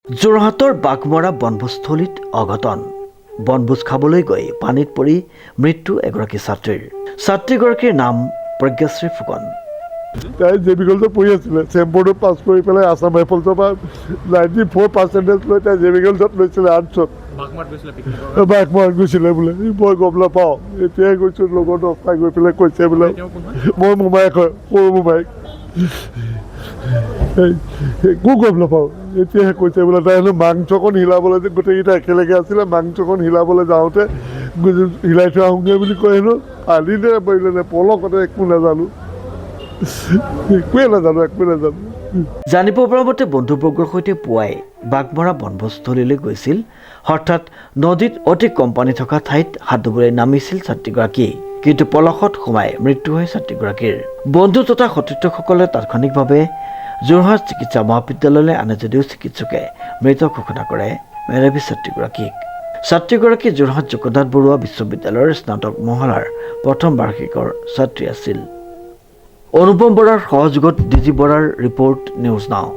যোৰহাটৰ বাঘমৰা বনভোজস্থলীত অঘটন বনভোজ খাবলৈ গৈ পানীত পৰি মৃত্যু এগৰাকী ছাত্ৰীগৰাকীৰ নাম প্ৰজ্ঞাশ্ৰী ফুকন। তাই জেবিগলটো পঢ়ি আছিলে চেম্পুৰটো পাছ কৰি পেলাই আছাম ৰাইফলছৰ পৰা 94% লৈ তাই জেবিগলছত লৈছিলে আৰ্টছত বাঘমাৰত গৈছিলে বোলে। মই গম নাপাওঁ, এতিয়াই গৈছোঁ লগত অফাই গৈ পেলাই কৈছে বোলে মই মোমায়েক হয়, সৰু মোমায়েক একো গম নাপাওঁ, এতিয়াহে কৈছে বোলে। তাই হেনো মাংসকণ হিলাবলৈ যে গোটেইকেইটা একেলগে আছিলে, মাংসকণ হিলাবলৈ যাওঁতে হিলাই থৈ আহোঁগৈ বুলি কয় হেনো। পানী নে পৰিলে নে পলকতে একো নাজানো, একোৱে নাজানো। জানিব পৰা মতে বন্ধুবৰ্গৰ সৈতে পুৱাই বাঘমৰা বনভোজস্থলীলৈ গৈছিল। হঠাৎ নদীত অতি কম পানী থকা ঠাইত হাত ধুবলৈ নামিছিল ছাত্ৰীগৰাকী, কিন্তু পলসত সোমাই মৃত্যু হয় ছাত্ৰীগৰাকীৰ। বন্ধু তথা সতীৰ্থসকলে তাৎক্ষণিকভাৱে যোৰহাট চিকিৎসা মহাবিদ্যালয়লৈ আনে যদিও চিকিৎসকে মৃত ঘোষণা কৰে মেধাৱী ছাত্ৰীগৰাকী যোৰহাট জগন্নাথ বৰুৱা বিশ্ববিদ্যালয়ৰ স্নাতক মহলাৰ প্ৰথম বাৰ্ষিকৰ ছাত্ৰী আছিল। অনুপম বৰাৰ সহযোগত ডিজি বৰাৰ ৰিপৰ্ট নিউজ নাও।